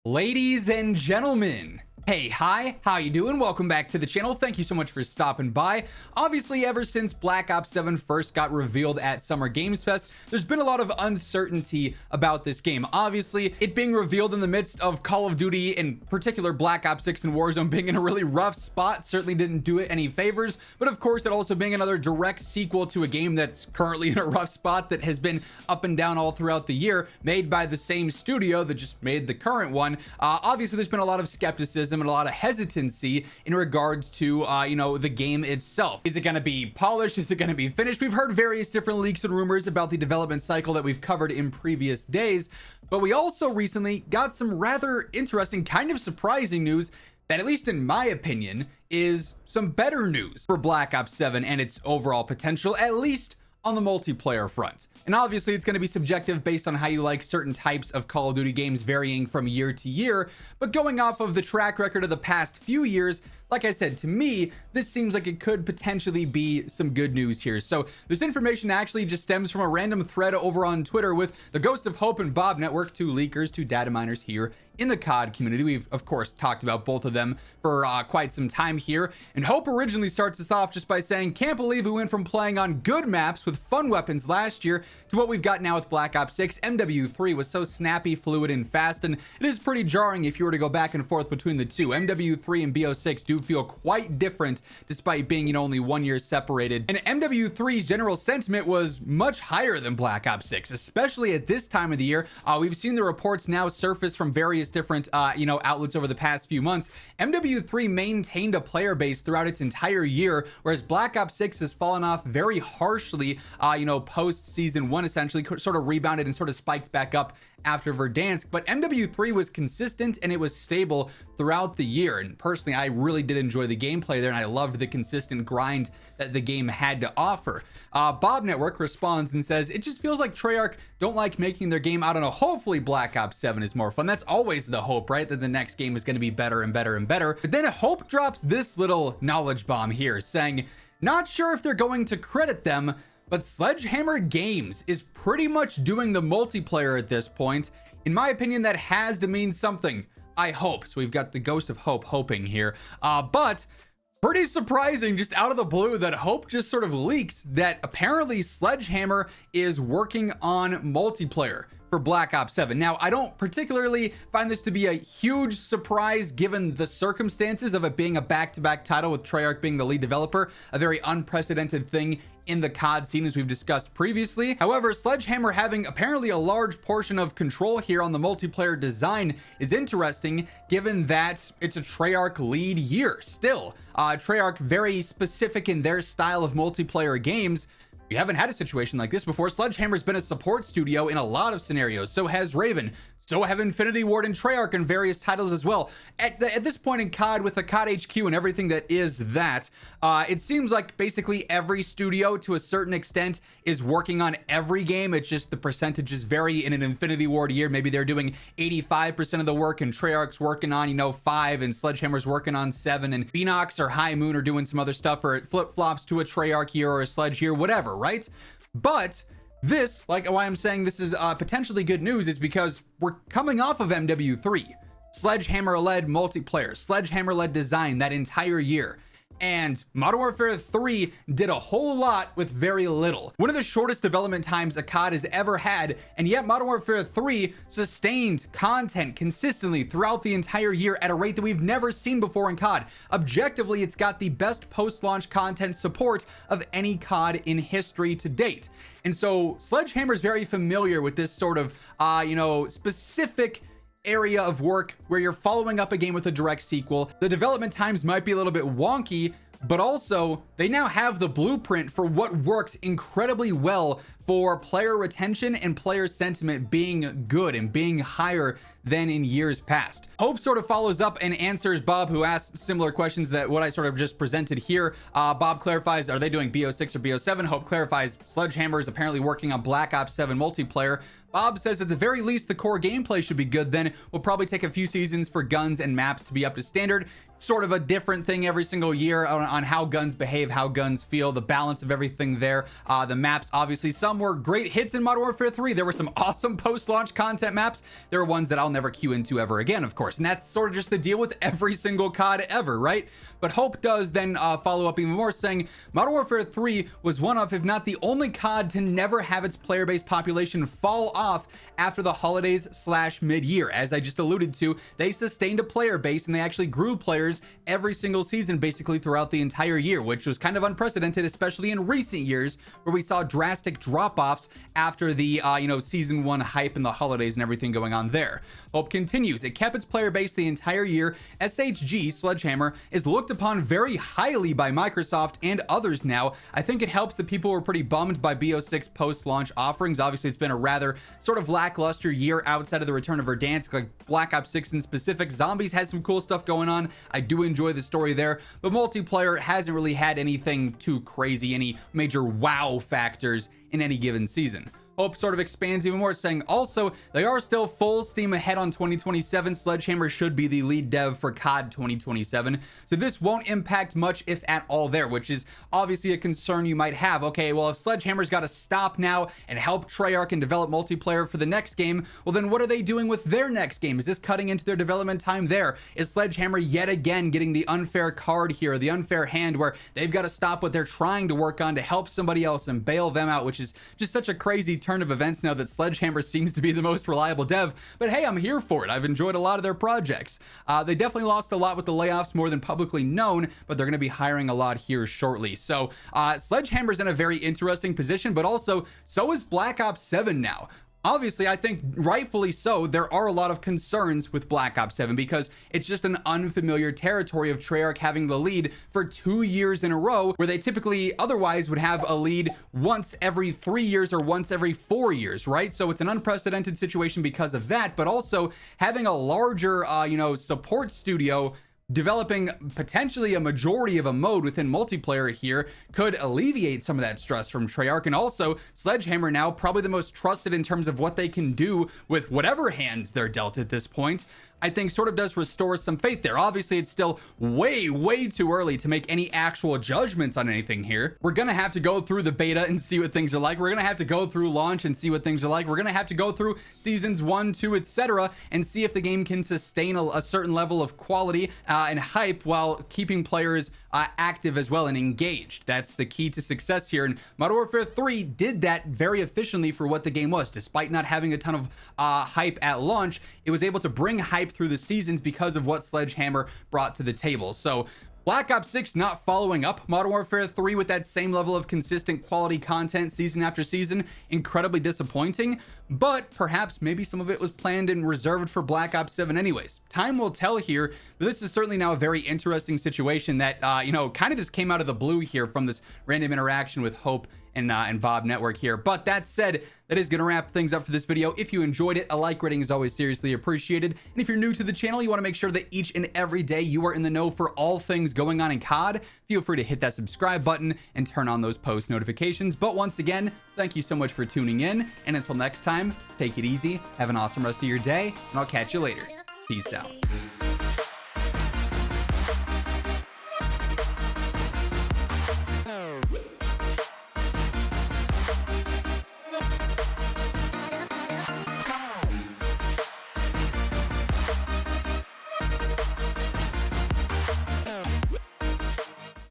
Ladies and gentlemen, hey, hi, how you doing? Welcome back to the channel. Thank you so much for stopping by. Obviously, ever since Black Ops 7 first got revealed at Summer Games Fest, there's been a lot of uncertainty about this game. Obviously, it being revealed in the midst of Call of Duty, in particular Black Ops 6 and Warzone being in a really rough spot, certainly didn't do it any favors. But of course, it also being another direct sequel to a game that's currently in a rough spot that has been up and down all throughout the year, made by the same studio that just made the current one. Obviously, there's been a lot of skepticism and a lot of hesitancy in regards to the game itself. Is it going to be polished? Is it going to be finished? We've heard various different leaks and rumors about the development cycle that we've covered in previous days, but we also recently got some rather interesting, kind of surprising news that, at least in my opinion, is some better news for Black Ops 7 and its overall potential, at least on the multiplayer front. And obviously it's going to be subjective based on how you like certain types of Call of Duty games, varying from year to year, but going off of the track record of the past few years, like I said, to me, this seems like it could potentially be some good news here. So this information actually just stems from a random thread over on Twitter with the Ghost of Hope and Bob Network, two leakers, two data miners here in the COD community. We've of course talked about both of them for quite some time here. And Hope originally starts us off just by saying, can't believe we went from playing on good maps with fun weapons last year to what we've got now with Black Ops 6. MW3 was so snappy, fluid, and fast, and it is pretty jarring if you were to go back and forth between the two. MW3 and BO6 do feel quite different despite being only 1 year separated, and MW3's general sentiment was much higher than Black Ops 6, especially at this time of the year. We've seen the reports now surface from various different outlets over the past few months. MW3 maintained a player base throughout its entire year, whereas Black Ops 6 has fallen off very harshly post season 1, essentially sort of rebounded and sort of spiked back up after Verdansk. But MW3 was consistent and it was stable throughout the year, and personally I really did enjoy the gameplay there, and I loved the consistent grind that the game had to offer. Bob Network responds and says, it just feels like Treyarch don't like making their game. I don't know, hopefully Black Ops 7 is more fun. That's always the hope, right? That the next game is going to be better and better and better. But then Hope drops this little knowledge bomb here saying, not sure if they're going to credit them, but Sledgehammer Games is pretty much doing the multiplayer at this point. In my opinion, that has to mean something. I hope. So we've got the Ghost of Hope hoping here. But pretty surprising, just out of the blue, that Hope just sort of leaked that apparently Sledgehammer is working on multiplayer for Black Ops 7. Now, I don't particularly find this to be a huge surprise given the circumstances of it being a back-to-back title with Treyarch being the lead developer, a very unprecedented thing in the COD scene as we've discussed previously. However, Sledgehammer having apparently a large portion of control here on the multiplayer design is interesting, given that it's a Treyarch lead year still. Treyarch very specific in their style of multiplayer games. We haven't had a situation like this before. Sledgehammer's been a support studio in a lot of scenarios. So has Raven. So have Infinity Ward and Treyarch in various titles as well. At this point in COD, with the COD HQ and everything that is that, it seems like basically every studio to a certain extent is working on every game. It's just the percentages vary. In an Infinity Ward year, maybe they're doing 85% of the work, and Treyarch's working on 5, and Sledgehammer's working on 7, and Beanox or High Moon are doing some other stuff, or it flip-flops to a Treyarch year or a Sledge year, whatever, right? But this, like why I'm saying this is potentially good news, is because we're coming off of MW3, Sledgehammer-led multiplayer, Sledgehammer-led design that entire year. And Modern Warfare 3 did a whole lot with very little. One of the shortest development times a COD has ever had, and yet Modern Warfare 3 sustained content consistently throughout the entire year at a rate that we've never seen before in COD. Objectively, it's got the best post-launch content support of any COD in history to date. And so Sledgehammer is very familiar with this sort of, specific area of work where you're following up a game with a direct sequel. The development times might be a little bit wonky, but also they now have the blueprint for what works incredibly well for player retention and player sentiment being good and being higher than in years past. Hope sort of follows up and answers Bob, who asked similar questions that what I sort of just presented here. Bob clarifies, are they doing BO6 or BO7? Hope clarifies, Sledgehammer is apparently working on Black Ops 7 multiplayer. Bob says at the very least the core gameplay should be good, then will probably take a few seasons for guns and maps to be up to standard. Sort of a different thing every single year on how guns behave, how guns feel, the balance of everything there. The maps obviously somewhat more great hits in Modern Warfare 3. There were some awesome post-launch content maps. There are ones that I'll never queue into ever again, of course, and that's sort of just the deal with every single COD ever, right? But Hope does then follow up even more, saying Modern Warfare 3 was one of, if not the only COD to never have its player-based population fall off after the holidays / mid-year. As I just alluded to, they sustained a player base and they actually grew players every single season, basically throughout the entire year, which was kind of unprecedented, especially in recent years where we saw drastic drop-offs after the season 1 hype and the holidays and everything going on there. Hope continues, it kept its player base the entire year. SHG Sledgehammer is looked upon very highly by Microsoft and others now. I think it helps that people were pretty bummed by BO6 post-launch offerings. Obviously, it's been a rather sort of lackluster year outside of the return of Verdansk, like Black Ops 6 in specific. Zombies has some cool stuff going on. I do enjoy the story there, but multiplayer hasn't really had anything too crazy, any major wow factors in any given season. Hope sort of expands even more, saying also they are still full steam ahead on 2027. Sledgehammer should be the lead dev for COD 2027, so this won't impact much if at all there, which is obviously a concern you might have. Okay, well, if Sledgehammer's got to stop now and help Treyarch and develop multiplayer for the next game, well then what are they doing with their next game? Is this cutting into their development time there? Is Sledgehammer yet again getting the unfair card here, the unfair hand where they've got to stop what they're trying to work on to help somebody else and bail them out, which is just such a crazy turn of events now that Sledgehammer seems to be the most reliable dev. But hey, I'm here for it. I've enjoyed a lot of their projects. They definitely lost a lot with the layoffs, more than publicly known, but they're going to be hiring a lot here shortly. So Sledgehammer's in a very interesting position, but also so is Black Ops 7 now. Obviously, I think rightfully so, there are a lot of concerns with Black Ops 7 because it's just an unfamiliar territory of Treyarch having the lead for 2 years in a row, where they typically otherwise would have a lead once every 3 years or once every 4 years, right? So it's an unprecedented situation because of that, but also having a larger, support studio developing potentially a majority of a mode within multiplayer here could alleviate some of that stress from Treyarch. And also Sledgehammer now probably the most trusted in terms of what they can do with whatever hands they're dealt at this point, I think sort of does restore some faith there. Obviously, it's still way too early to make any actual judgments on anything here. We're gonna have to go through the beta and see what things are like. We're gonna have to go through launch and see what things are like. We're gonna have to go through seasons 1, 2, etc. and see if the game can sustain a certain level of quality and hype while keeping players active as well and engaged. That's the key to success here. And Modern Warfare 3 did that very efficiently for what the game was. Despite not having a ton of hype at launch, it was able to bring hype through the seasons because of what Sledgehammer brought to the table. So Black Ops 6 not following up Modern Warfare 3 with that same level of consistent quality content season after season, incredibly disappointing, but perhaps maybe some of it was planned and reserved for Black Ops 7 anyways. Time will tell here, but this is certainly now a very interesting situation that, kind of just came out of the blue here from this random interaction with Hope and Bob Network here. But that said, that is going to wrap things up for this video. If you enjoyed it, a like rating is always seriously appreciated. And if you're new to the channel, you want to make sure that each and every day you are in the know for all things going on in COD, feel free to hit that subscribe button and turn on those post notifications. But once again, thank you so much for tuning in. And until next time, take it easy, have an awesome rest of your day, and I'll catch you later. Peace out.